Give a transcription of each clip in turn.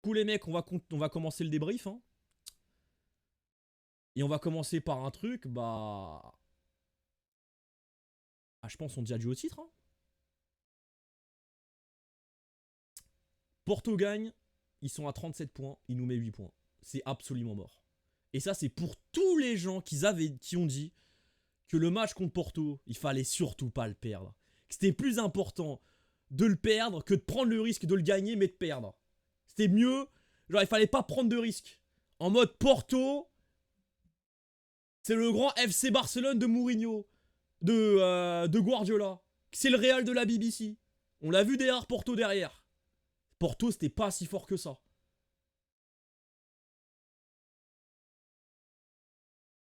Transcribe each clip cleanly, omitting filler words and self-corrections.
Du coup les mecs, on va commencer le débrief. Hein. Et on va commencer par un truc, je pense on dit adieu au titre. Hein. Porto gagne, ils sont à 37 points, il nous met 8 points. C'est absolument mort. Et ça, c'est pour tous les gens qui ont dit que le match contre Porto, il fallait surtout pas le perdre. Que c'était plus important de le perdre que de prendre le risque de le gagner, mais de perdre. C'était mieux, genre il fallait pas prendre de risque. En mode Porto, c'est le grand FC Barcelone de Mourinho, de Guardiola. C'est le Real de la BBC. On l'a vu derrière Porto derrière. Porto, c'était pas si fort que ça.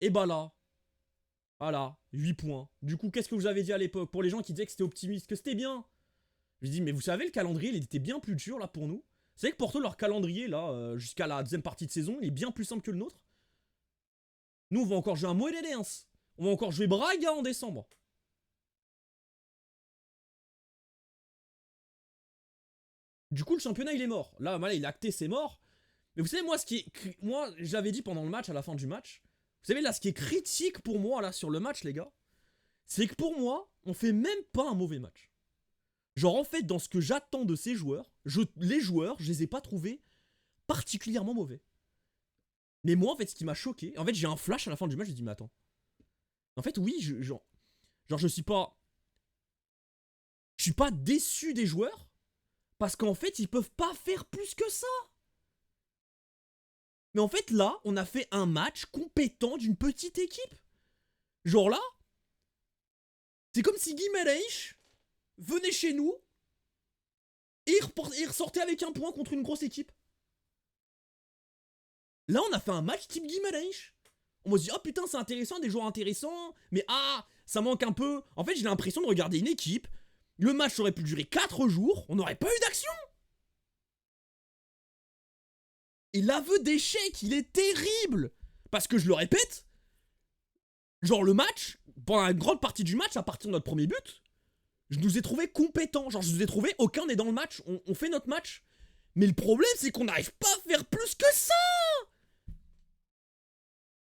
Et bah là, voilà, 8 points. Du coup, qu'est-ce que vous avez dit à l'époque? Pour les gens qui disaient que c'était optimiste, que c'était bien. Je dis, mais vous savez, le calendrier, il était bien plus dur là pour nous. Vous savez que Porto, leur calendrier, là, jusqu'à la deuxième partie de saison, il est bien plus simple que le nôtre. Nous, on va encore jouer un Moreirense. On va encore jouer Braga en décembre. Du coup, le championnat, il est mort. Là, il est acté, c'est mort. Mais vous savez, moi, moi, j'avais dit pendant le match, à la fin du match, vous savez, là, ce qui est critique pour moi, là, sur le match, les gars, c'est que pour moi, on fait même pas un mauvais match. Genre, en fait, dans ce que j'attends de ces joueurs, les joueurs, je les ai pas trouvés particulièrement mauvais. Mais moi, en fait, ce qui m'a choqué, en fait, j'ai un flash à la fin du match, je me dis, mais attends. En fait, oui, genre, je suis pas. Je suis pas déçu des joueurs, parce qu'en fait, ils peuvent pas faire plus que ça. Mais en fait, là, on a fait un match compétent d'une petite équipe. Genre là, c'est comme si Guimaraes venait chez nous et il ressortait avec un point contre une grosse équipe. Là, on a fait un match type Guimaraes. On me dit, oh putain, c'est intéressant, des joueurs intéressants, mais ça manque un peu. En fait, j'ai l'impression de regarder une équipe. Le match aurait pu durer 4 jours, on n'aurait pas eu d'action. Et l'aveu d'échec, il est terrible. Parce que je le répète, genre le match, pendant une grande partie du match, à partir de notre premier but, je nous ai trouvé compétents. Genre, je nous ai trouvé, aucun n'est dans le match, on fait notre match. Mais le problème, c'est qu'on n'arrive pas à faire plus que ça.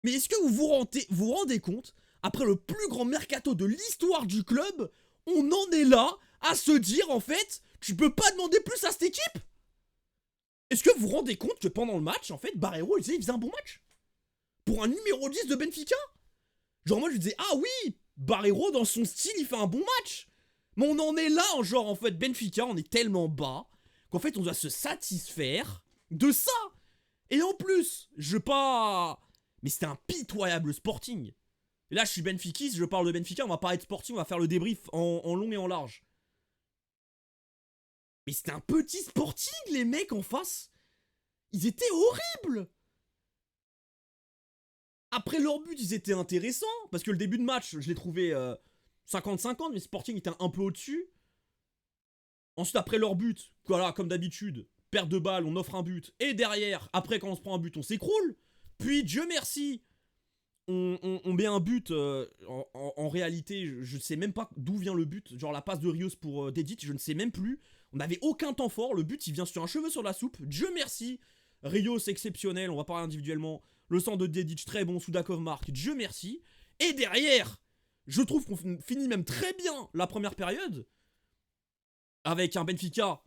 Mais est-ce que vous rendez compte, après le plus grand mercato de l'histoire du club, on en est là à se dire, en fait, tu peux pas demander plus à cette équipe? Est-ce que vous vous rendez compte que pendant le match, en fait, Barreiro, il faisait un bon match? Pour un numéro 10 de Benfica? Genre, moi, je disais, ah oui, Barreiro, dans son style, il fait un bon match. Mais on en est là, genre, en fait, Benfica, on est tellement bas qu'en fait, on doit se satisfaire de ça. Et en plus, je pas. Mais c'était un pitoyable Sporting. Et là, je suis Benfiquiste, je parle de Benfica, on va parler de Sporting, on va faire le débrief en long et en large. Mais c'était un petit Sporting, les mecs en face. Ils étaient horribles. Après leur but, ils étaient intéressants. Parce que le début de match, je l'ai trouvé 50-50, mais Sporting était un peu au-dessus. Ensuite, après leur but, voilà, comme d'habitude, perte de balle, on offre un but. Et derrière, après, quand on se prend un but, on s'écroule. Puis, Dieu merci, on met un but. En réalité, je ne sais même pas d'où vient le but. Genre la passe de Rios pour Dedic, je ne sais même plus. On n'avait aucun temps fort. Le but, il vient sur un cheveu sur la soupe. Dieu merci. Rios exceptionnel, on va parler individuellement. Le centre de Dedic, très bon. Soudakov marque. Dieu merci. Et derrière, je trouve qu'on finit même très bien la première période. Avec un Benfica.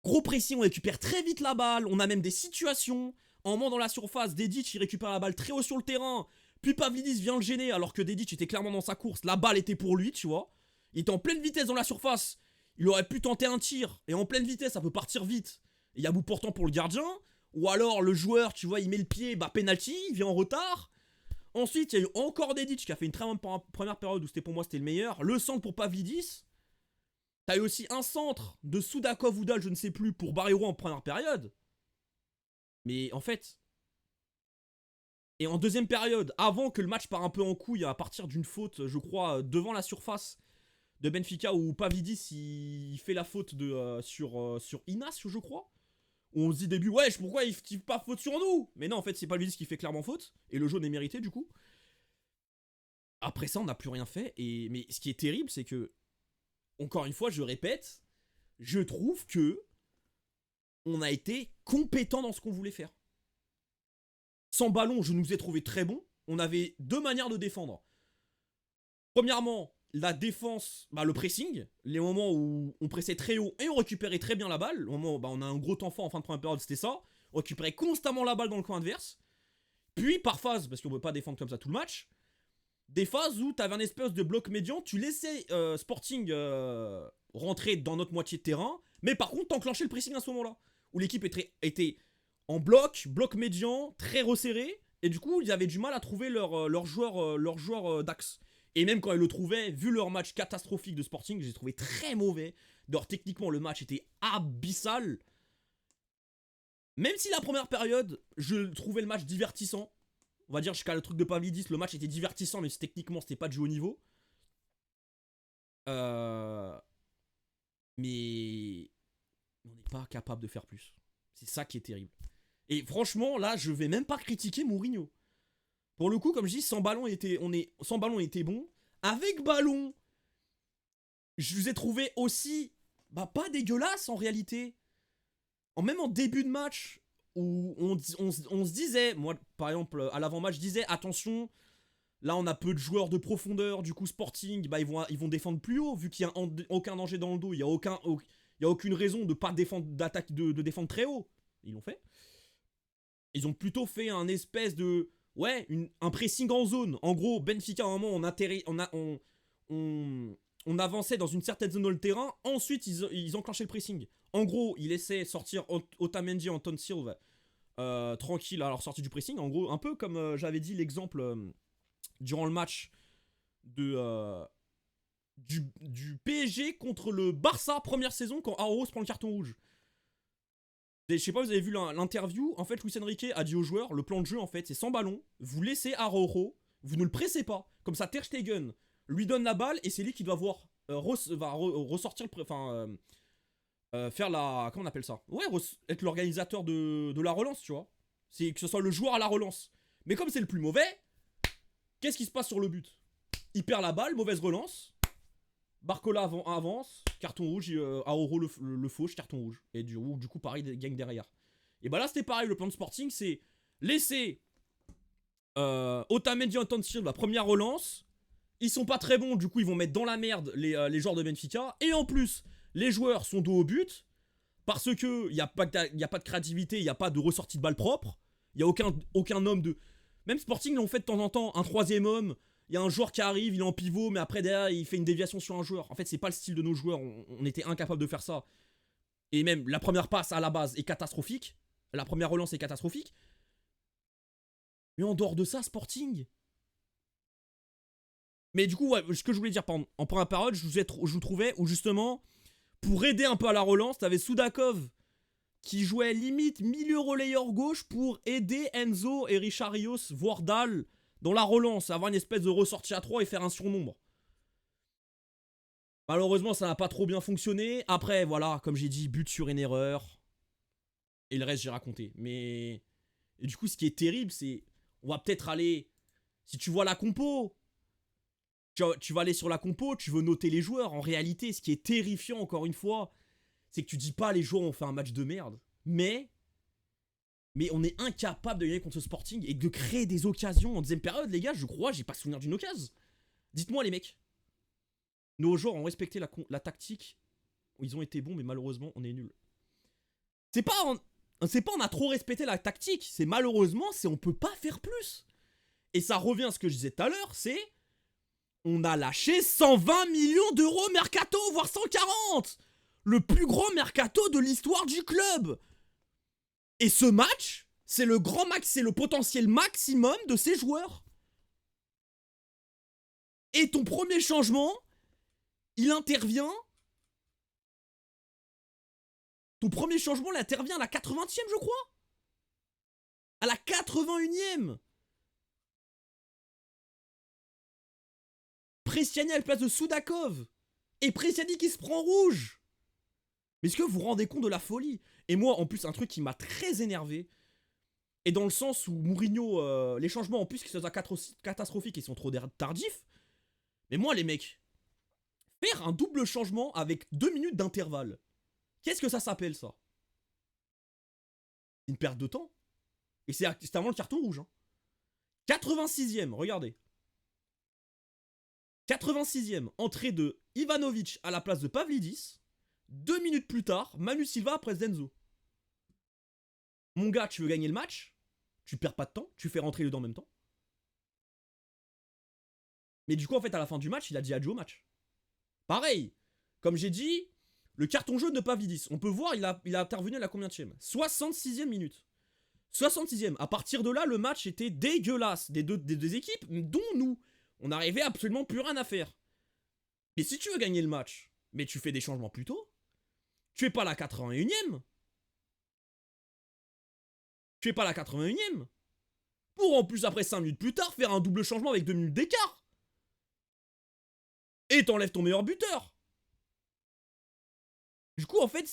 Gros pressing, on récupère très vite la balle. On a même des situations. En moment dans la surface, Dedic il récupère la balle très haut sur le terrain. Puis Pavlidis vient le gêner alors que Dedic était clairement dans sa course. La balle était pour lui, tu vois. Il était en pleine vitesse dans la surface. Il aurait pu tenter un tir. Et en pleine vitesse, ça peut partir vite. Et il y a bout portant pour le gardien. Ou alors le joueur, tu vois, il met le pied, penalty, il vient en retard. Ensuite, il y a eu encore Dedic qui a fait une très bonne première période où pour moi c'était le meilleur. Le centre pour Pavlidis. T'as eu aussi un centre de Soudakov ou Dal, je ne sais plus, pour Barreiro en première période. Mais en fait. Et en deuxième période, avant que le match part un peu en couille à partir d'une faute, je crois, devant la surface de Benfica où Pavlidis il fait la faute sur Inas, je crois. Où on se dit début, wesh, pourquoi il fait pas faute sur nous? Mais non, en fait, c'est Pavlidis qui fait clairement faute. Et le jaune est mérité, du coup. Après ça, on n'a plus rien fait. Mais ce qui est terrible, c'est que, encore une fois, je répète, je trouve que on a été compétent dans ce qu'on voulait faire. Sans ballon, je nous ai trouvé très bons. On avait deux manières de défendre. Premièrement, la défense, le pressing, les moments où on pressait très haut et on récupérait très bien la balle. Au moment où on a un gros temps fort en fin de première période, c'était ça. On récupérait constamment la balle dans le coin adverse. Puis par phase, parce qu'on ne peut pas défendre comme ça tout le match, des phases où tu avais un espèce de bloc médian, tu laissais Sporting rentrer dans notre moitié de terrain, mais par contre t'enclenchais le pressing à ce moment-là, où l'équipe était en bloc médian, très resserré, et du coup ils avaient du mal à trouver leur joueur d'axe. Et même quand ils le trouvaient, vu leur match catastrophique de Sporting, je les trouvais très mauvais. D'ailleurs techniquement le match était abyssal. Même si la première période, je trouvais le match divertissant, on va dire jusqu'à le truc de Pavlidis, le match était divertissant, mais techniquement c'était pas de jeu haut niveau. Mais on n'est pas capable de faire plus. C'est ça qui est terrible. Et franchement, là, je vais même pas critiquer Mourinho. Pour le coup, comme je dis, sans ballon, sans ballon, il était bon. Avec ballon, je vous ai trouvé aussi pas dégueulasse en réalité. Même en début de match, où on se disait, moi par exemple à l'avant-match, je disais attention, là on a peu de joueurs de profondeur, du coup Sporting, ils vont défendre plus haut, vu qu'il n'y a aucun danger dans le dos, il n'y a aucune raison de pas défendre, de défendre très haut. Ils l'ont fait. Ils ont plutôt fait un espèce de... Ouais, un pressing en zone. En gros, Benfica, à un moment, on avançait dans une certaine zone dans le terrain. Ensuite, ils enclenchaient le pressing. En gros, ils laissaient sortir Otamendi et Anton Silva tranquille à leur sortie du pressing. En gros, un peu comme j'avais dit l'exemple durant le match du PSG contre le Barça première saison quand Aros prend le carton rouge. Je sais pas, vous avez vu l'interview. En fait, Luis Enrique a dit aux joueurs, le plan de jeu, en fait, c'est sans ballon. Vous laissez Araujo, vous ne le pressez pas. Comme ça, Ter Stegen lui donne la balle et c'est lui qui doit ressortir, faire la... Comment on appelle ça? Ouais, être l'organisateur de la relance, tu vois. C'est que ce soit le joueur à la relance. Mais comme c'est le plus mauvais, qu'est-ce qui se passe sur le but? Il perd la balle, mauvaise relance. Barcola avance, carton rouge, Aoro le fauche, carton rouge. Et du coup, pareil, gagne derrière. Et là, c'était pareil, le plan de Sporting, c'est laisser Otamendi Anton la première relance. Ils sont pas très bons, du coup, ils vont mettre dans la merde les joueurs de Benfica. Et en plus, les joueurs sont dos au but. Parce que il n'y a pas de créativité, il n'y a pas de ressortie de balle propre. Il n'y a aucun homme de... Même Sporting l'ont fait de temps en temps, un troisième homme. Il y a un joueur qui arrive, il est en pivot, mais après derrière il fait une déviation sur un joueur. En fait, c'est pas le style de nos joueurs, on était incapable de faire ça. Et même la première passe à la base est catastrophique. La première relance est catastrophique. Mais en dehors de ça, Sporting. Mais du coup, ouais, ce que je voulais dire, en première période, je vous trouvais où justement, pour aider un peu à la relance, t'avais Soudakov qui jouait limite milieu relayeur gauche pour aider Enzo et Richard Rios, voire Dahl, dans la relance, avoir une espèce de ressortie à 3 et faire un surnombre. Malheureusement, ça n'a pas trop bien fonctionné. Après, voilà, comme j'ai dit, but sur une erreur. Et le reste, j'ai raconté. Mais... Et du coup, ce qui est terrible, c'est... On va peut-être aller... Si tu vois la compo, tu vas aller sur la compo, tu veux noter les joueurs. En réalité, ce qui est terrifiant, encore une fois, c'est que tu dis pas les joueurs ont fait un match de merde. Mais on est incapable de gagner contre ce Sporting et de créer des occasions en deuxième période, les gars. Je crois, j'ai pas souvenir d'une occasion. Dites-moi, les mecs. Nos joueurs ont respecté la tactique. Ils ont été bons, mais malheureusement, on est nuls. C'est pas on a trop respecté la tactique. C'est malheureusement, c'est on peut pas faire plus. Et ça revient à ce que je disais tout à l'heure, c'est... On a lâché 120 millions d'euros mercato, voire 140. Le plus grand mercato de l'histoire du club. Et ce match, c'est le potentiel maximum de ces joueurs. Et ton premier changement, il intervient. Ton premier changement, il intervient à la 80e, je crois. À la 81e. Prestiani à la place de Soudakov. Et Prestiani qui se prend rouge. Mais est-ce que vous vous rendez compte de la folie? Et moi, en plus, un truc qui m'a très énervé. Et dans le sens où Mourinho, les changements en plus qui sont catastrophiques et sont trop tardifs. Mais moi, les mecs, faire un double changement avec 2 minutes d'intervalle. Qu'est-ce que ça s'appelle, ça? Une perte de temps. Et c'est avant le carton rouge. Hein. 86e, regardez. 86e, entrée de Ivanovic à la place de Pavlidis. 2 minutes plus tard, Manu Silva après Zenzo. Mon gars, tu veux gagner le match, tu perds pas de temps, tu fais rentrer les deux en même temps. Mais du coup, en fait, à la fin du match, il a dit adieu au match. Pareil, comme j'ai dit, le carton jaune de Pavlidis, on peut voir, il a intervenu à la combienième 66e minute. 66e. À partir de là, le match était dégueulasse des deux équipes, dont nous. On n'arrivait absolument plus rien à faire. Mais si tu veux gagner le match, mais tu fais des changements plus tôt, tu es pas la 81e. Tu es pas la 81e. Pour en plus, après 5 minutes plus tard, faire un double changement avec 2 minutes d'écart. Et t'enlèves ton meilleur buteur. Du coup, en fait,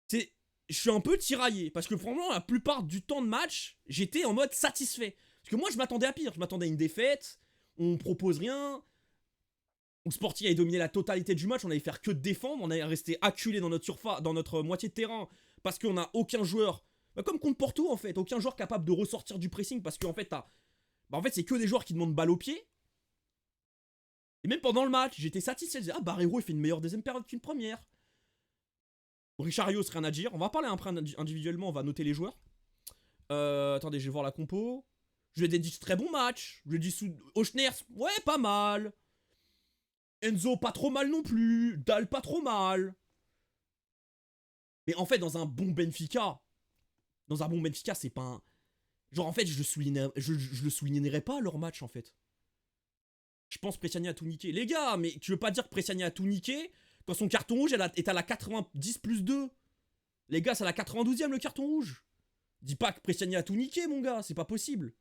je suis un peu tiraillé. Parce que franchement, la plupart du temps de match, j'étais en mode satisfait. Parce que moi, je m'attendais à pire. Je m'attendais à une défaite. On propose rien. Le Sporting avait dominé la totalité du match. On allait faire que défendre. On allait rester acculé dans notre surface, dans notre moitié de terrain. Parce qu'on n'a aucun joueur. Comme contre Porto, en fait. Aucun joueur capable de ressortir du pressing. Parce qu'en fait, c'est que des joueurs qui demandent balle au pied. Et même pendant le match, j'étais satisfait. Je disais, Barreiro, il fait une meilleure deuxième période qu'une première. Richard Rios, rien à dire. On va parler après individuellement. On va noter les joueurs. Attendez, je vais voir la compo. Je lui ai dit très bon match. Je lui ai dit Auchners, ouais, pas mal. Enzo, pas trop mal non plus. Dal, pas trop mal. Mais en fait, dans un bon Benfica, c'est pas un. Genre, en fait, je le soulignerai pas leur match, en fait. Je pense que Pressiani a tout niqué. Les gars, mais tu veux pas dire que Pressiani a tout niqué quand son carton rouge est à la 90 plus 2. Les gars, c'est à la 92e le carton rouge. Dis pas que Pressiani a tout niqué, mon gars, c'est pas possible.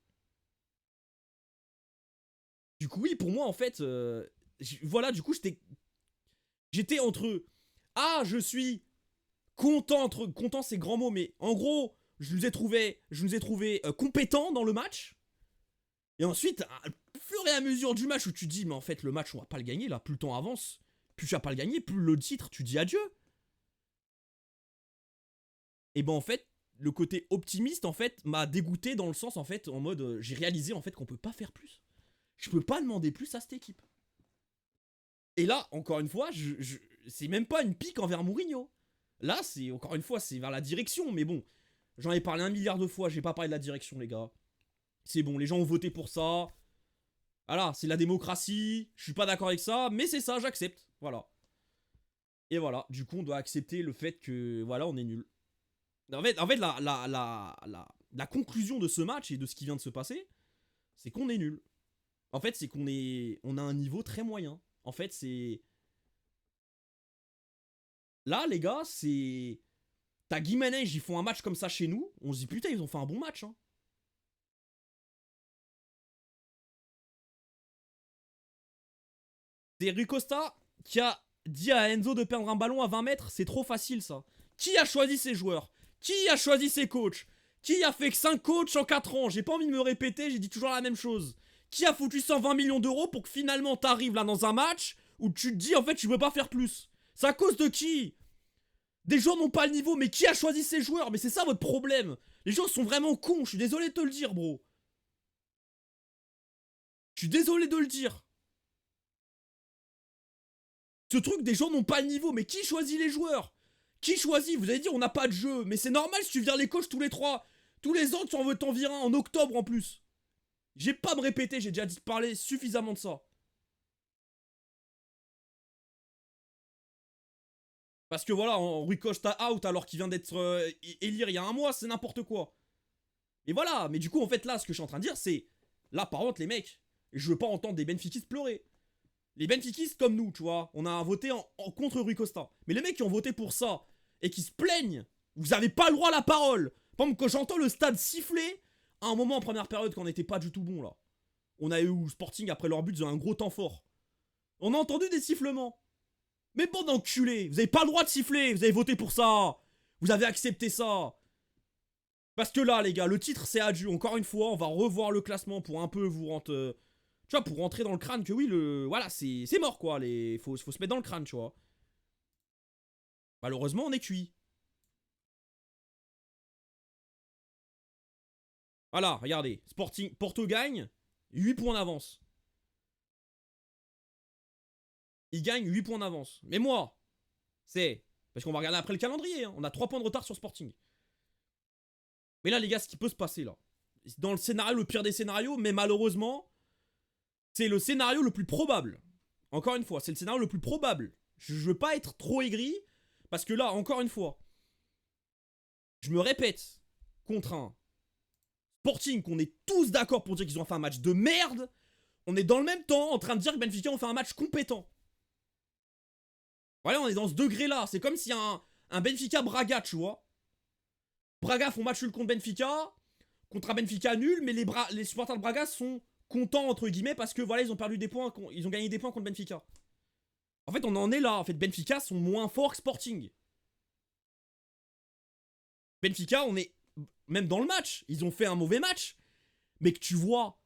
Du coup, oui, pour moi, en fait, voilà, du coup, j'étais entre je suis content, content c'est grand mot, mais en gros, je nous ai trouvé compétents dans le match. Et ensuite, au fur et à mesure du match où tu dis, mais en fait, le match, on va pas le gagner, là, plus le temps avance, plus tu vas pas le gagner, plus le titre, tu dis adieu. Et ben, en fait, le côté optimiste, en fait, m'a dégoûté dans le sens, en fait, en mode, j'ai réalisé, en fait, qu'on peut pas faire plus. Je peux pas demander plus à cette équipe. Et là, encore une fois, c'est même pas une pique envers Mourinho. Là, c'est encore une fois, c'est vers la direction. Mais bon, j'en ai parlé 1 milliard de fois. J'ai pas parlé de la direction, les gars. C'est bon, les gens ont voté pour ça. Voilà, c'est la démocratie. Je suis pas d'accord avec ça, mais c'est ça, j'accepte. Voilà. Et voilà, du coup, on doit accepter le fait que, voilà, on est nul. En fait la conclusion de ce match et de ce qui vient de se passer, c'est qu'on est nul. En fait, c'est on a un niveau très moyen. En fait, c'est... Là, les gars, c'est... T'as Guimarães, ils font un match comme ça chez nous. On se dit, putain, ils ont fait un bon match. Hein. C'est Rui Costa qui a dit à Enzo de perdre un ballon à 20 mètres. C'est trop facile, ça. Qui a choisi ses joueurs? Qui a choisi ses coachs? Qui a fait que 5 coachs en 4 ans? J'ai pas envie de me répéter, j'ai dit toujours la même chose. Qui a foutu 120 millions d'euros pour que finalement t'arrives là dans un match où tu te dis en fait tu veux pas faire plus? C'est à cause de qui? Des joueurs n'ont pas le niveau, mais qui a choisi ces joueurs? Mais c'est ça votre problème. Les gens sont vraiment cons, je suis désolé de te le dire, bro. Je suis désolé de le dire. Ce truc, des gens n'ont pas le niveau, mais qui choisit les joueurs? Qui choisit? Vous avez dit on n'a pas de jeu, mais c'est normal si tu vires les coachs tous les 3. Tous les ans tu en veux t'en virer un, en octobre en plus. J'ai pas à me répéter, j'ai déjà parlé suffisamment de ça. Parce que voilà, Rui Costa out alors qu'il vient d'être élire il y a un mois, c'est n'importe quoi. Et voilà, mais du coup, en fait, là, ce que je suis en train de dire, c'est... Là, par contre, les mecs, je veux pas entendre des benfiquistes pleurer. Les benfiquistes, comme nous, tu vois, on a voté contre Rui Costa. Mais les mecs qui ont voté pour ça, et qui se plaignent, vous avez pas le droit à la parole. Par exemple, quand j'entends le stade siffler, à un moment en première période, quand on n'était pas du tout bon, là. On a eu Sporting, après leur but, ils ont un gros temps fort. On a entendu des sifflements. Mais bande d'enculés, vous avez pas le droit de siffler, vous avez voté pour ça. Vous avez accepté ça. Parce que là, les gars, le titre c'est adieu. Encore une fois, on va revoir le classement pour un peu vous rentrer... Tu vois, pour rentrer dans le crâne que oui, voilà, c'est mort quoi. Faut se mettre dans le crâne, tu vois. Malheureusement, on est cuit. Voilà, regardez. Sporting, Porto gagne, 8 points d'avance. Il gagne 8 points d'avance. Mais moi, c'est... Parce qu'on va regarder après le calendrier, hein. On a 3 points de retard sur Sporting. Mais là, les gars, ce qui peut se passer, là, dans le scénario, le pire des scénarios, mais malheureusement, c'est le scénario le plus probable. Encore une fois, c'est le scénario le plus probable. Je veux pas être trop aigri, parce que là, encore une fois, je me répète, contre un Sporting qu'on est tous d'accord pour dire qu'ils ont fait un match de merde, on est dans le même temps en train de dire que Benfica ont fait un match compétent. Voilà, on est dans ce degré-là. C'est comme si un Benfica-Braga, tu vois. Braga font match nul contre Benfica, contre un Benfica nul, mais les supporters de Braga sont contents, entre guillemets, parce que voilà, ils ont perdu des points, ils ont gagné des points contre Benfica. En fait, on en est là. En fait, Benfica sont moins forts que Sporting. Benfica, on est même dans le match. Ils ont fait un mauvais match, mais que tu vois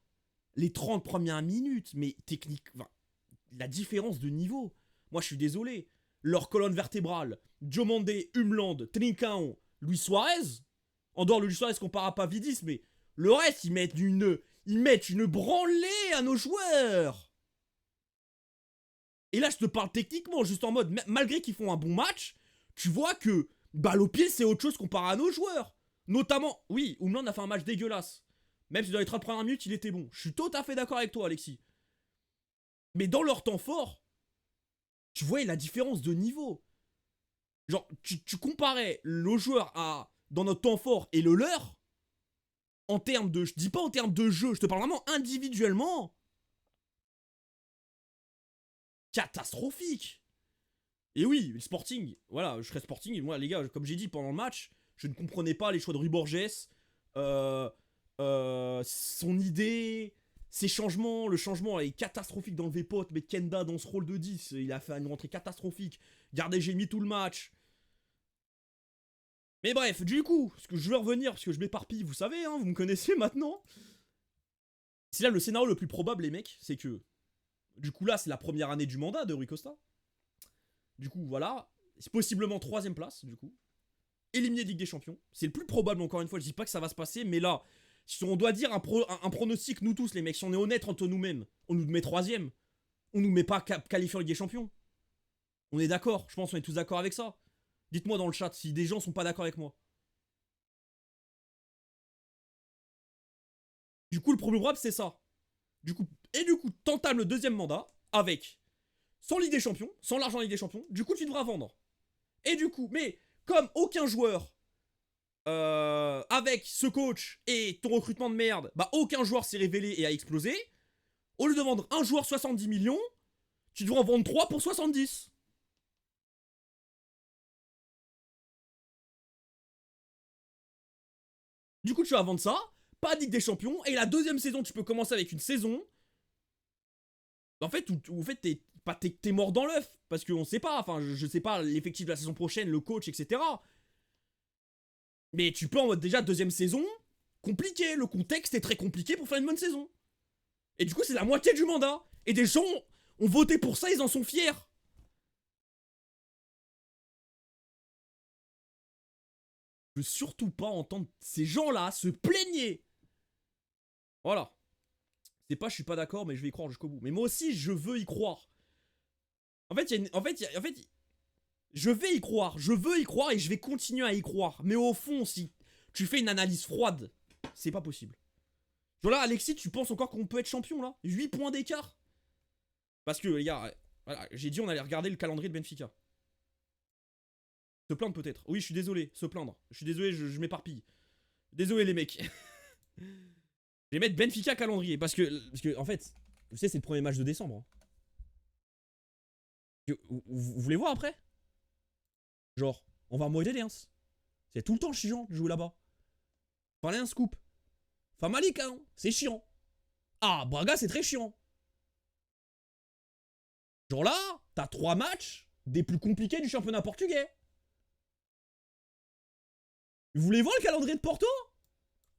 les 30 premières minutes, mais technique, enfin, la différence de niveau. Moi, je suis désolé. Leur colonne vertébrale, Diomandé, Umland, Trincão, Luis Suarez, en dehors de Luis Suarez qu'on parle pas Vidis, mais le reste, ils mettent une branlée à nos joueurs. Et là, je te parle techniquement, juste en mode, malgré qu'ils font un bon match, tu vois que balle au pied, c'est autre chose comparé à nos joueurs. Notamment, oui, Umland a fait un match dégueulasse. Même si dans les 30 premières minutes, il était bon. Je suis tout à fait d'accord avec toi, Alexis. Mais dans leur temps fort, tu voyais la différence de niveau. Genre, tu comparais le joueur dans notre temps fort et le leur, en termes de... Je dis pas en termes de jeu, je te parle vraiment individuellement. Catastrophique. Et oui, le Sporting, voilà, je serais Sporting, et moi les gars, comme j'ai dit pendant le match, je ne comprenais pas les choix de Rui Borges, son idée, ses changements, le changement est catastrophique d'enlever Pote, mais Kenda dans ce rôle de 10, il a fait une rentrée catastrophique, gardez j'ai mis tout le match. Mais bref, du coup, ce que je veux revenir, parce que je m'éparpille, vous savez, hein, vous me connaissez maintenant. C'est là le scénario le plus probable, les mecs, c'est que, du coup là, c'est la première année du mandat de Rui Costa. Du coup, voilà, c'est possiblement 3ème place, du coup. Éliminé de Ligue des Champions. C'est le plus probable, encore une fois, je dis pas que ça va se passer, mais là, si on doit dire un pronostic, nous tous, les mecs, si on est honnête entre nous-mêmes, on nous met 3ème. On nous met pas qualifié en Ligue des Champions. On est d'accord, je pense qu'on est tous d'accord avec ça. Dites-moi dans le chat si des gens sont pas d'accord avec moi. Du coup, le premier probable, c'est ça. Du coup, t'entames le 2ème mandat avec sans Ligue des Champions, sans l'argent Ligue des Champions. Du coup, tu devras vendre. Et du coup, mais comme aucun joueur avec ce coach et ton recrutement de merde, bah aucun joueur s'est révélé et a explosé. Au lieu de vendre un joueur 70 millions, tu devrais en vendre 3 pour 70. Du coup, tu vas vendre ça, pas de Ligue des Champions, et la 2ème saison, tu peux commencer avec une saison. En fait, où t'es mort dans l'œuf, parce qu'on sait pas, enfin, je sais pas l'effectif de la saison prochaine, le coach, etc. Mais tu peux en mode déjà 2ème saison, compliqué, le contexte est très compliqué pour faire une bonne saison. Et du coup, c'est la moitié du mandat. Et des gens ont voté pour ça, ils en sont fiers. Je veux surtout pas entendre ces gens-là se plaigner. Voilà. C'est pas je suis pas d'accord, mais je vais y croire jusqu'au bout. Mais moi aussi, je veux y croire. En fait, je vais y croire. Je veux y croire et je vais continuer à y croire. Mais au fond, si tu fais une analyse froide, c'est pas possible. Genre là, Alexis, tu penses encore qu'on peut être champion là? 8 points d'écart? Parce que les gars, voilà, j'ai dit on allait regarder le calendrier de Benfica. Se plaindre peut-être. Oui, je suis désolé, se plaindre. Je suis désolé, je m'éparpille. Désolé les mecs. Je vais mettre Benfica calendrier parce que en fait, tu sais, c'est le premier match de décembre. Vous voulez voir après? Genre, on va en Liens. C'est tout le temps chiant de jouer là-bas. Fallait un scoop. Famalik, hein, c'est chiant. Ah, Braga, c'est très chiant. Genre là, t'as 3 matchs des plus compliqués du championnat portugais. Vous voulez voir le calendrier de Porto?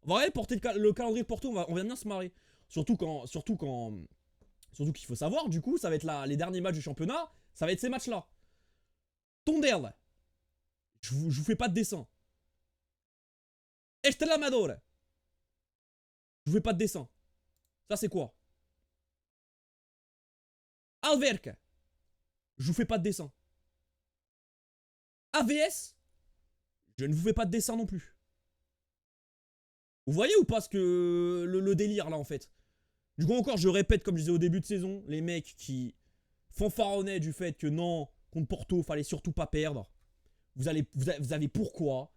On va porter le calendrier de Porto, on va bien se marrer. Surtout qu'il faut savoir, du coup, ça va être les derniers matchs du championnat, ça va être ces matchs-là. Tonderle. Je vous fais pas de dessin. Estela Amador. Je vous fais pas de dessin. Ça, c'est quoi? Alverca. Je vous fais pas de dessin. AVS. Je ne vous fais pas de dessin non plus. Vous voyez ou pas ce que le délire là en fait? Du coup encore je répète comme je disais au début de saison, les mecs qui fanfaronnaient du fait que non, contre Porto, fallait surtout pas perdre. Vous avez pourquoi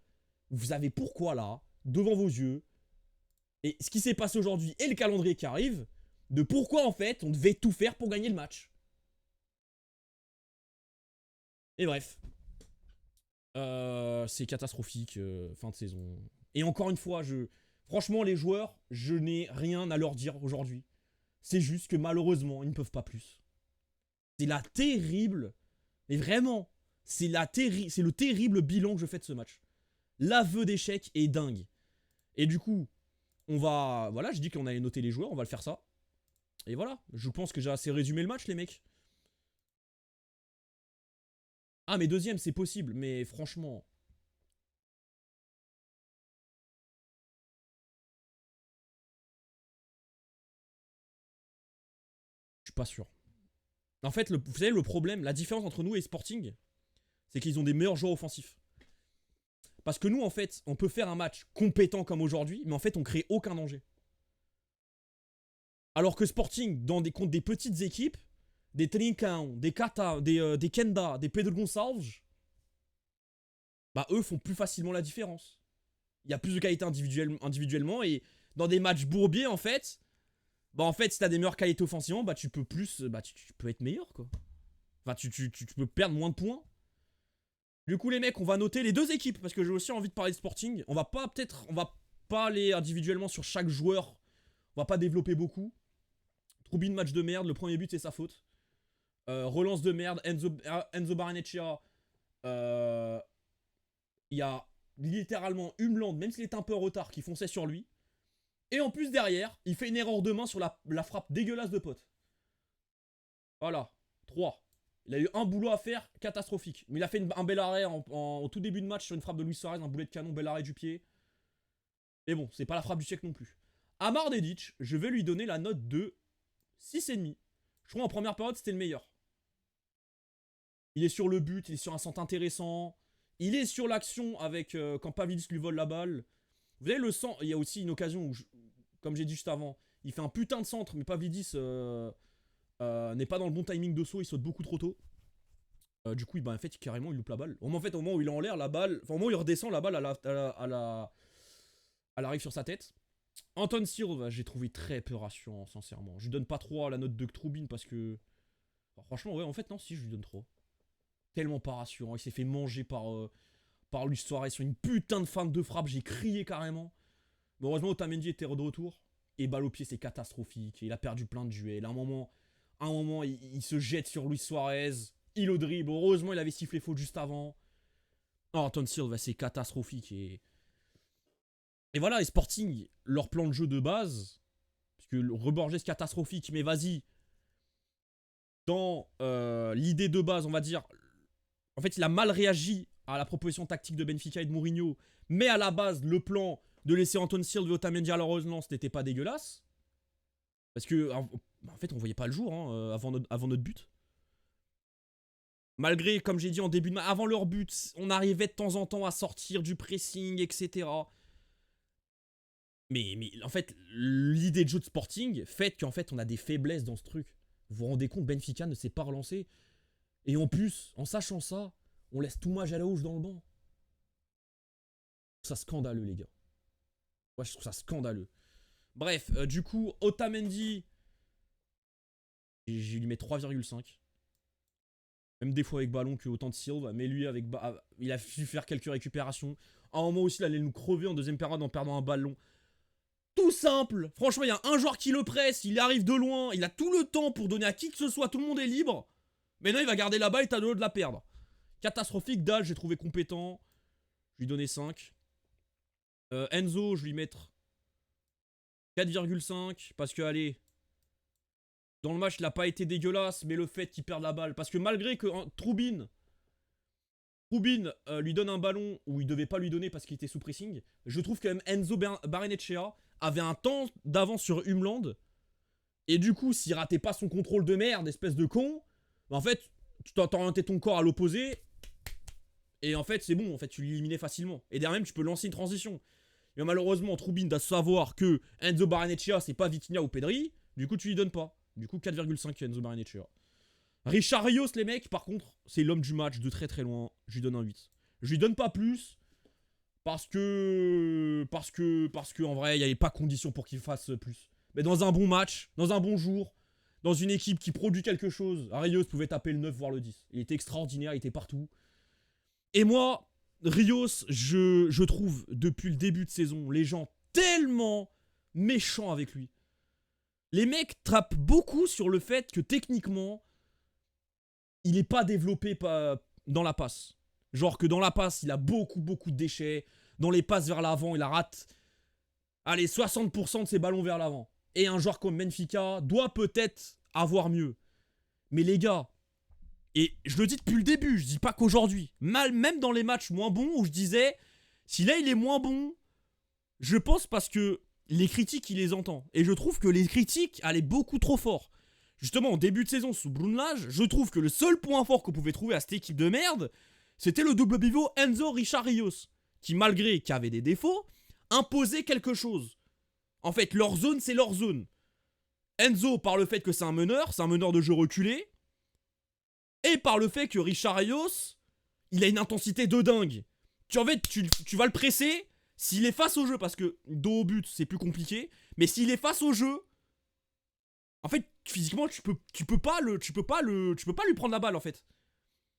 là, devant vos yeux, et ce qui s'est passé aujourd'hui et le calendrier qui arrive, de pourquoi en fait on devait tout faire pour gagner le match. Et bref. C'est catastrophique, fin de saison. Et encore une fois, franchement les joueurs, je n'ai rien à leur dire aujourd'hui. C'est juste que malheureusement, ils ne peuvent pas plus. C'est la terrible, mais vraiment, c'est le terrible bilan que je fais de ce match. L'aveu d'échec est dingue. Et du coup, on va... Voilà, je dis qu'on allait noter les joueurs, on va le faire ça. Et voilà, je pense que j'ai assez résumé le match, les mecs. Ah, mais deuxième, c'est possible, mais franchement... Je suis pas sûr. En fait, vous savez, le problème, la différence entre nous et Sporting, c'est qu'ils ont des meilleurs joueurs offensifs. Parce que nous, en fait, on peut faire un match compétent comme aujourd'hui, mais en fait, on crée aucun danger. Alors que Sporting, contre des petites équipes, des Trincão, des Kata, des Kenda, des Pedro Gonçalves, bah eux font plus facilement la différence. Il y a plus de qualité individuellement, et dans des matchs bourbiers, en fait, bah en fait, si t'as des meilleures qualités offensivement, bah tu peux plus, bah tu peux être meilleur, quoi. Enfin, tu peux perdre moins de points. Du coup, les mecs, on va noter les deux équipes parce que j'ai aussi envie de parler de Sporting. On va pas aller individuellement sur chaque joueur. On va pas développer beaucoup. Troubine, match de merde. Le premier but, c'est sa faute. Relance de merde. Enzo Barrenetxea. Il y a littéralement Umland, même s'il est un peu en retard, qui fonçait sur lui. Et en plus, derrière, il fait une erreur de main sur la frappe dégueulasse de pote. Voilà. 3. Il a eu un boulot à faire catastrophique. Mais il a fait un bel arrêt au tout début de match sur une frappe de Luis Suarez, un boulet de canon, bel arrêt du pied. Mais bon, c'est pas la frappe du siècle non plus. Amar Dedic, je vais lui donner la note de 6,5. Je crois en première période, c'était le meilleur. Il est sur le but, il est sur un centre intéressant. Il est sur l'action avec quand Pavlidis lui vole la balle. Vous avez le centre, il y a aussi une occasion où, comme j'ai dit juste avant, il fait un putain de centre, mais Pavlidis n'est pas dans le bon timing de saut, il saute beaucoup trop tôt. Du coup, en fait, carrément, il loupe la balle. Au moment où il est en l'air, la balle. Enfin, au moment où il redescend, la balle, elle arrive sur sa tête. Anton Silva, j'ai trouvé très peu rassurant, sincèrement. Je lui donne pas 3 à la note de Troubine parce que. Enfin, franchement, ouais, en fait, non, si, je lui donne 3. Tellement pas rassurant. Il s'est fait manger par Luis Suarez sur une putain de feinte de frappe. J'ai crié carrément. Mais heureusement, Otamendi était de retour. Et balle au pied, c'est catastrophique. Il a perdu plein de duels. À un moment, il se jette sur Luis Suarez. Il au dribble. Heureusement, il avait sifflé faute juste avant. Oh, Anton Silva, c'est catastrophique. Et voilà, les Sporting, leur plan de jeu de base, parce que le Reborges est catastrophique, mais vas-y. Dans l'idée de base, on va dire. En fait, il a mal réagi à la proposition tactique de Benfica et de Mourinho. Mais à la base, le plan de laisser Anton Silva et Otamendi à la relance n'était pas dégueulasse. Parce que, en fait, on voyait pas le jour avant notre but. Malgré, comme j'ai dit en début de match, avant leur but, on arrivait de temps en temps à sortir du pressing, etc. Mais en fait, l'idée de jeu de Sporting fait qu'en fait, on a des faiblesses dans ce truc. Vous vous rendez compte, Benfica ne s'est pas relancé. Et en plus, en sachant ça, on laisse Toumaj à la hausse dans le banc. Je trouve ça scandaleux, les gars. Ouais, je trouve ça scandaleux. Bref, du coup, Otamendi, je lui mets 3,5. Même des fois avec ballon que autant de Silva. Mais lui, il a su faire quelques récupérations. À un moment aussi, il allait nous crever en deuxième période en perdant un ballon. Tout simple. Franchement, il y a un joueur qui le presse. Il arrive de loin. Il a tout le temps pour donner à qui que ce soit. Tout le monde est libre. Mais non, il va garder la balle et t'as de l'eau de la perdre. Catastrophique. Dal, j'ai trouvé compétent. Je lui donnais 5. Enzo, je lui mettre 4,5. Parce que, allez, dans le match, il n'a pas été dégueulasse. Mais le fait qu'il perde la balle. Parce que malgré que Troubine lui donne un ballon où il devait pas lui donner parce qu'il était sous pressing, je trouve que même Enzo Barrenetxea avait un temps d'avance sur Humland. Et du coup, s'il ratait pas son contrôle de merde, espèce de con, bah en fait, tu t'orientais ton corps à l'opposé. Et en fait, c'est bon, en fait, tu l'éliminais facilement. Et derrière même, tu peux lancer une transition. Mais malheureusement, Troubine doit savoir que Enzo Barrenetxea, c'est pas Vitinha ou Pedri. Du coup, tu lui donnes pas. Du coup, 4,5 Enzo Barrenetxea. Richard Rios, les mecs, par contre, c'est l'homme du match de très très loin. Je lui donne un 8. Je lui donne pas plus. Parce que en vrai, il n'y avait pas condition pour qu'il fasse plus. Mais dans un bon match, dans un bon jour, dans une équipe qui produit quelque chose, Rios pouvait taper le 9 voire le 10. Il était extraordinaire, il était partout. Et moi, Rios, je trouve depuis le début de saison, les gens tellement méchants avec lui. Les mecs trappent beaucoup sur le fait que techniquement, il n'est pas développé dans la passe. Genre que dans la passe, il a beaucoup de déchets. Dans les passes vers l'avant, il a rate. Allez, 60% de ses ballons vers l'avant. Et un joueur comme Benfica doit peut-être avoir mieux. Mais les gars, et je le dis depuis le début, je dis pas qu'aujourd'hui. Même dans les matchs moins bons où je disais, si là il est moins bon, je pense parce que les critiques, il les entend. Et je trouve que les critiques allaient beaucoup trop fort. Justement, en début de saison sous Brunelage, je trouve que le seul point fort qu'on pouvait trouver à cette équipe de merde, c'était le double pivot Enzo Richard Rios, qui malgré qu'il avait des défauts, imposait quelque chose. En fait, leur zone, c'est leur zone. Enzo, par le fait que c'est un meneur de jeu reculé, et par le fait que Richard Rios, il a une intensité de dingue. En fait, tu vas le presser s'il est face au jeu, parce que dos au but, c'est plus compliqué, mais s'il est face au jeu, en fait, physiquement, tu peux pas lui prendre la balle, en fait.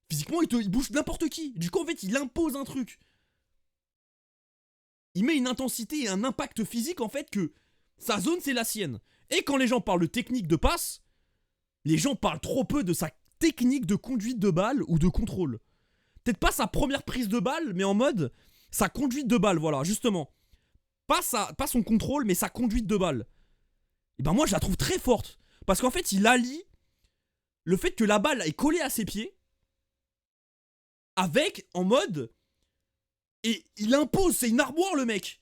Physiquement, il bouge n'importe qui. Du coup, en fait, il impose un truc. Il met une intensité et un impact physique, en fait, que sa zone, c'est la sienne. Et quand les gens parlent de technique de passe, les gens parlent trop peu de sa technique de conduite de balle ou de contrôle. Peut-être pas sa première prise de balle, mais en mode sa conduite de balle, voilà, justement. Pas son contrôle, mais sa conduite de balle. Et ben moi, je la trouve très forte. Parce qu'en fait, il allie le fait que la balle est collée à ses pieds avec, en mode... Et il impose, c'est une armoire, le mec.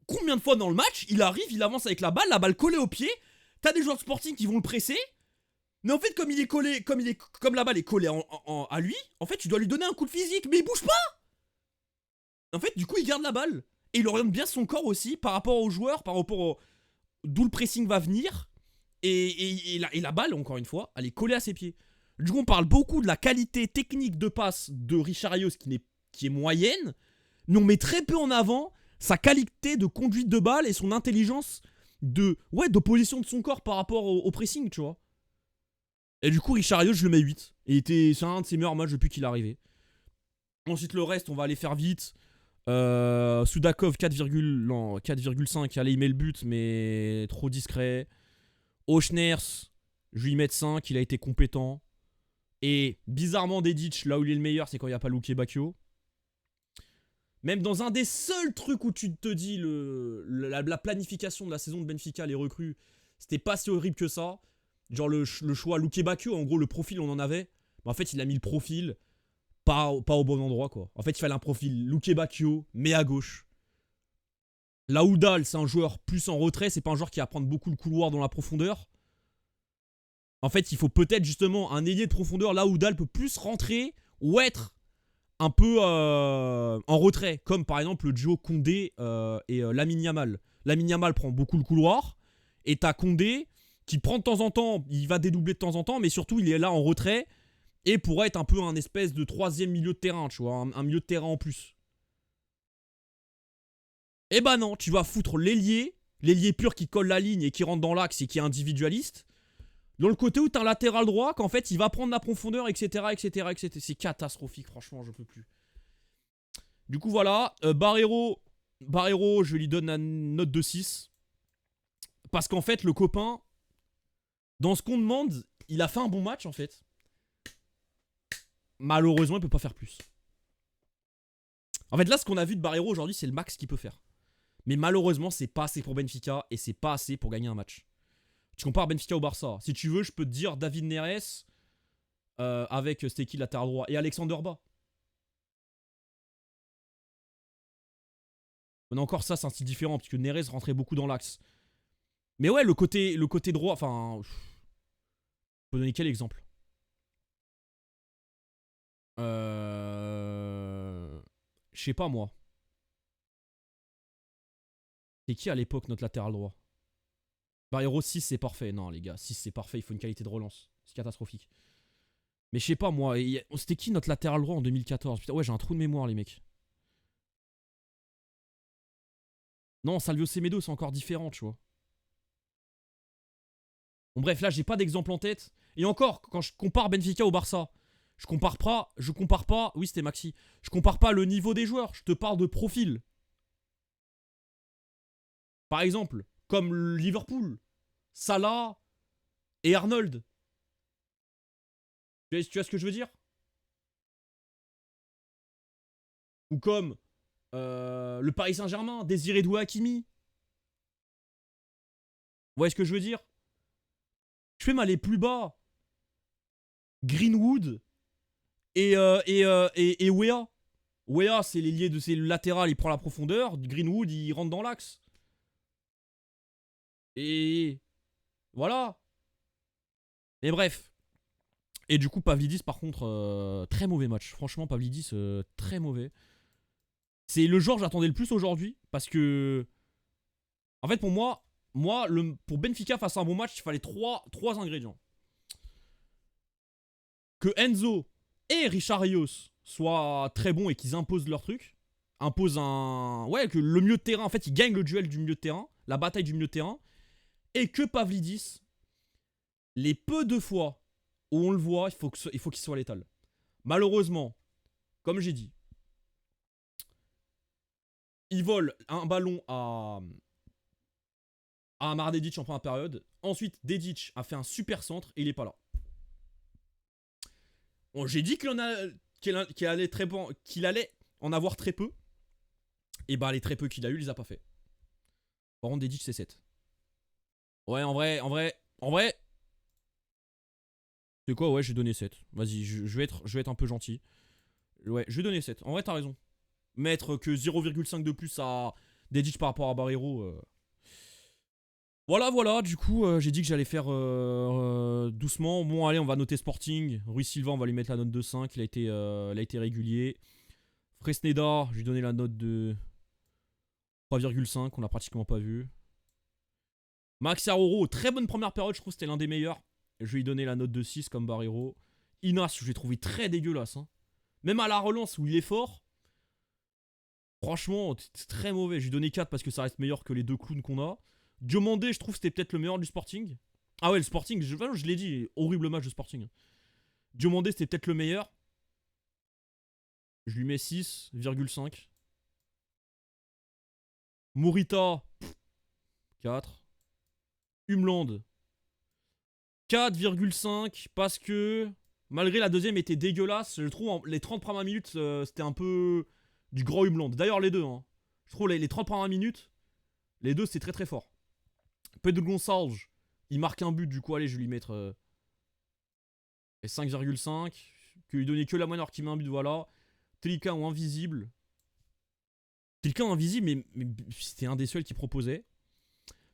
Combien de fois dans le match, il arrive, il avance avec la balle collée au pied. T'as des joueurs de Sporting qui vont le presser. Mais en fait, comme la balle est collée à lui, en fait, tu dois lui donner un coup de physique. Mais il bouge pas. En fait, du coup, il garde la balle. Et il oriente bien son corps aussi par rapport aux joueurs, par rapport au... d'où le pressing va venir. Et la balle, encore une fois, elle est collée à ses pieds. Du coup, on parle beaucoup de la qualité technique de passe de Richard Rios qui est moyenne. Mais on met très peu en avant sa qualité de conduite de balle et son intelligence d'opposition de son corps par rapport au pressing, tu vois. Et du coup, Richard Rios, je le mets 8. Et c'est un de ses meilleurs matchs depuis qu'il est arrivé. Ensuite, le reste, on va aller faire vite. Sudakov, 4,5. Allez, il met le but, mais trop discret. Auchners, je lui mets 5. Il a été compétent. Et bizarrement, Dedic, là où il est le meilleur, c'est quand il n'y a pas Luque Bacchio. Même dans un des seuls trucs où tu te dis la planification de la saison de Benfica, les recrues, c'était pas si horrible que ça. Genre le choix Luque Bacchio, en gros le profil on en avait. Mais en fait il a mis le profil pas au bon endroit quoi. En fait il fallait un profil Luque Bacchio, mais à gauche. Laoudal c'est un joueur plus en retrait, c'est pas un joueur qui va prendre beaucoup le couloir dans la profondeur. En fait il faut peut-être justement un ailier de profondeur. Laoudal peut plus rentrer ou être un peu en retrait, comme par exemple le duo Condé et Lamine Yamal. Lamine Yamal prend beaucoup le couloir, et t'as Condé qui prend de temps en temps, il va dédoubler de temps en temps, mais surtout il est là en retrait, et pourrait être un peu un espèce de troisième milieu de terrain, tu vois, un milieu de terrain en plus. Eh ben non, tu vas foutre l'ailier pur qui colle la ligne et qui rentre dans l'axe et qui est individualiste, dans le côté où t'as un latéral droit, qu'en fait il va prendre la profondeur, etc. C'est catastrophique, franchement, je peux plus. Du coup, voilà. Barreiro, je lui donne une note de 6. Parce qu'en fait, le copain, dans ce qu'on demande, il a fait un bon match, en fait. Malheureusement, il peut pas faire plus. En fait, là, ce qu'on a vu de Barreiro aujourd'hui, c'est le max qu'il peut faire. Mais malheureusement, c'est pas assez pour Benfica et c'est pas assez pour gagner un match. Tu compares Benfica au Barça. Si tu veux, je peux te dire David Neres avec c'était qui latéral droit et Alexander Bas. On a encore ça, c'est un style différent, puisque Neres rentrait beaucoup dans l'axe. Mais ouais, le côté droit, enfin... Je peux donner quel exemple? Je sais pas, moi. C'est qui à l'époque notre latéral droit? Barreiro 6 c'est parfait. Non les gars, 6 c'est parfait, il faut une qualité de relance. C'est catastrophique. Mais je sais pas moi, c'était qui notre latéral droit en 2014? Putain ouais j'ai un trou de mémoire les mecs. Non, Salvio Semedo c'est encore différent tu vois. Bon bref là j'ai pas d'exemple en tête. Et encore, quand je compare Benfica au Barça, je compare pas, oui c'était Maxi. Je compare pas le niveau des joueurs, je te parle de profil. Par exemple, comme Liverpool, Salah et Arnold. Tu vois ce que je veux dire? Ou comme le Paris Saint-Germain, Désiré Doué Hakimi. Vous voyez ce que je veux dire? Je fais mal les plus bas. Greenwood et Wea. Wea, c'est l'ailier de ses latérales, il prend la profondeur. Greenwood, il rentre dans l'axe. Et voilà. Et bref. Et du coup, Pavlidis, par contre, très mauvais match. Franchement, Pavlidis, très mauvais. C'est le joueur que j'attendais le plus aujourd'hui. Parce que. En fait, pour moi, pour Benfica face à un bon match, il fallait trois ingrédients. Que Enzo et Richard Rios soient très bons et qu'ils imposent leur truc. Imposent un. Ouais, que le milieu de terrain, en fait, ils gagnent le duel du milieu de terrain. La bataille du milieu de terrain. Et que Pavlidis, les peu de fois où on le voit, il faut qu'il soit létal. Malheureusement, comme j'ai dit, il vole un ballon à Amar Dedic en première période. Ensuite, Dedic a fait un super centre et il est pas là. Bon, j'ai dit qu'il allait en avoir très peu. Et bah, les très peu qu'il a eu, il les a pas fait. Par contre, Dedic, c'est 7. Ouais, en vrai. C'est quoi, ouais, j'ai donné 7. Vas-y, je vais être un peu gentil. Ouais, je vais donner 7. En vrai, t'as raison. Mettre que 0,5 de plus à Dedic par rapport à Barreiro. Voilà, du coup, j'ai dit que j'allais faire doucement. Bon, allez, on va noter Sporting. Rui Silva, on va lui mettre la note de 5. Il a été régulier. Fresneda, je lui ai donné la note de 3,5. On l'a pratiquement pas vu. Max Aroro, très bonne première période, je trouve que c'était l'un des meilleurs. Je vais lui donner la note de 6 comme Barreiro. Inas, je l'ai trouvé très dégueulasse. Hein. Même à la relance où il est fort, franchement, c'est très mauvais. Je lui ai donné 4 parce que ça reste meilleur que les deux clowns qu'on a. Diomandé, je trouve que c'était peut-être le meilleur du Sporting. Ah ouais, le Sporting, je l'ai dit, horrible match de Sporting. Diomandé, c'était peut-être le meilleur. Je lui mets 6,5. Morita, 4. Umland, 4,5 parce que malgré la deuxième était dégueulasse, je trouve les 30 premières minutes c'était un peu du gros Umland. D'ailleurs les deux, hein. Je trouve les 30 premières minutes, les deux c'est très très fort. Pedro Gonçalves, il marque un but du coup, allez je vais lui mettre 5,5. Que lui donner que la moindre qui met un but, voilà. Telika ou invisible. Telika ou invisible, mais c'était un des seuls qui proposait.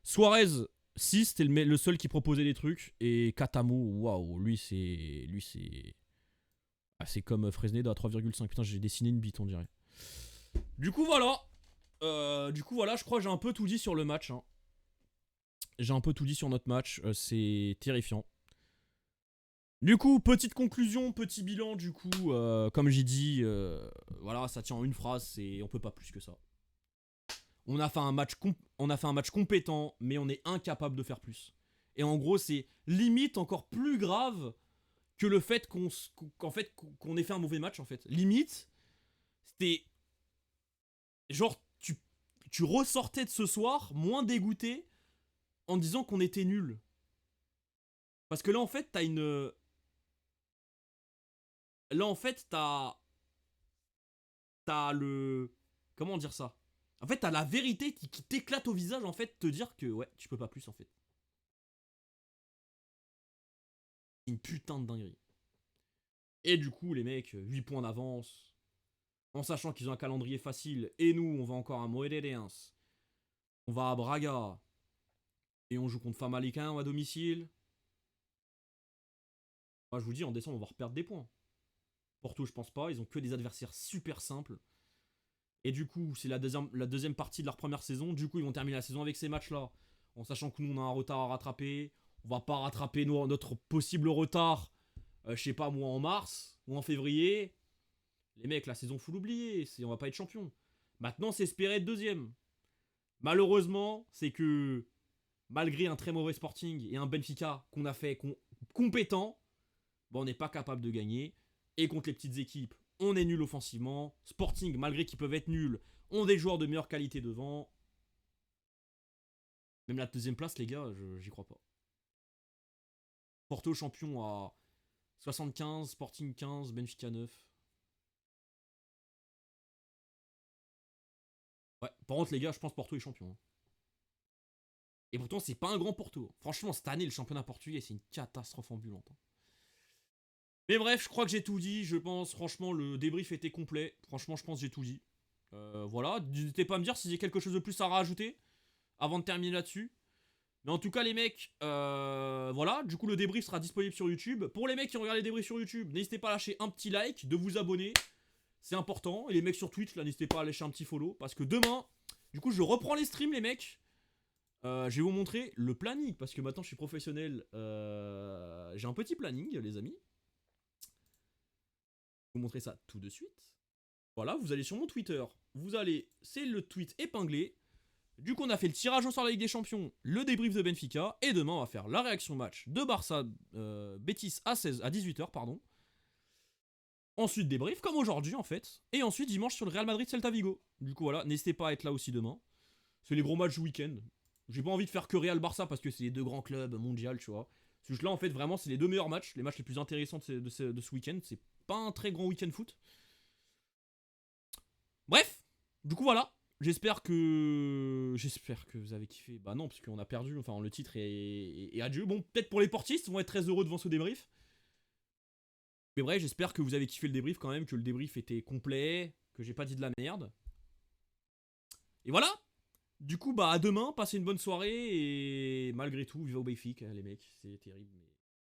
Suarez, 6, c'était le seul qui proposait des trucs. Et Katamo, waouh, lui c'est. Ah, c'est comme Fresneda à 3,5. Putain, j'ai dessiné une bite, on dirait. Du coup, voilà. Je crois que j'ai un peu tout dit sur le match. Hein. J'ai un peu tout dit sur notre match. C'est terrifiant. Du coup, petite conclusion, petit bilan. Du coup, comme j'ai dit, voilà, ça tient en une phrase. On peut pas plus que ça. On a fait un match compétent, mais on est incapable de faire plus. Et en gros, c'est limite encore plus grave que le fait qu'on ait fait un mauvais match en fait. Limite, c'était genre tu ressortais de ce soir moins dégoûté en disant qu'on était nul. Parce que là en fait, t'as le comment dire ça. En fait, t'as la vérité qui t'éclate au visage en fait, te dire que ouais, tu peux pas plus en fait. Une putain de dinguerie. Et du coup, les mecs, 8 points d'avance. en sachant qu'ils ont un calendrier facile, et nous, on va encore à Moreirense, on va à Braga, et on joue contre Famalicão à domicile. Moi, je vous dis, en décembre, on va reperdre des points. Porto, je pense pas, ils ont que des adversaires super simples. Et du coup, c'est la deuxième partie de leur première saison. Du coup, ils vont terminer la saison avec ces matchs-là. En sachant que nous, on a un retard à rattraper. On va pas rattraper notre possible retard, je sais pas, moi, en mars ou en février. Les mecs, la saison, faut l'oublier. On va pas être champion. Maintenant, c'est espérer être deuxième. Malheureusement, c'est que malgré un très mauvais Sporting et un Benfica qu'on a fait compétent, bon, on n'est pas capable de gagner. Et contre les petites équipes, on est nul offensivement. Sporting, malgré qu'ils peuvent être nuls, ont des joueurs de meilleure qualité devant. Même la deuxième place, les gars, j'y crois pas. Porto champion à 75, Sporting 15, Benfica 9. Ouais, par contre, les gars, je pense Porto est champion. Hein. Et pourtant, c'est pas un grand Porto. Franchement, cette année, le championnat portugais, c'est une catastrophe ambulante. Hein. Mais bref, je crois que j'ai tout dit. Je pense, franchement, le débrief était complet. Franchement, je pense que j'ai tout dit. Voilà, n'hésitez pas à me dire si j'ai quelque chose de plus à rajouter avant de terminer là-dessus. Mais en tout cas, les mecs, voilà. Du coup, le débrief sera disponible sur YouTube. Pour les mecs qui ont regardé les débriefs sur YouTube, n'hésitez pas à lâcher un petit like, de vous abonner. C'est important. Et les mecs sur Twitch, là, n'hésitez pas à lâcher un petit follow. Parce que demain, du coup, je reprends les streams, les mecs. Je vais vous montrer le planning. Parce que maintenant, je suis professionnel. J'ai un petit planning, les amis. Je vais vous montrer ça tout de suite. Voilà, vous allez sur mon Twitter. Vous allez, c'est le tweet épinglé. Du coup, on a fait le tirage au sort de la Ligue des Champions, le débrief de Benfica. Et demain, on va faire la réaction match de Barça Betis à 18h, pardon. Ensuite, débrief, comme aujourd'hui en fait. Et ensuite, dimanche sur le Real Madrid Celta Vigo. Du coup, voilà, n'hésitez pas à être là aussi demain. C'est les gros matchs du week-end. J'ai pas envie de faire que Real Barça parce que c'est les deux grands clubs mondiaux, tu vois. Parce que là, en fait, vraiment, c'est les deux meilleurs matchs, les matchs les plus intéressants de ce week-end. C'est pas un très grand week-end foot. Bref, du coup, voilà. J'espère que vous avez kiffé. Bah non, parce qu'on a perdu. Enfin, le titre est adieu. Bon, peut-être pour les portistes, ils vont être très heureux devant ce débrief. Mais bref, j'espère que vous avez kiffé le débrief quand même, que le débrief était complet, que j'ai pas dit de la merde. Et voilà. Du coup, bah à demain, passez une bonne soirée et malgré tout, viva au Benfica, les mecs, c'est terrible. Mais...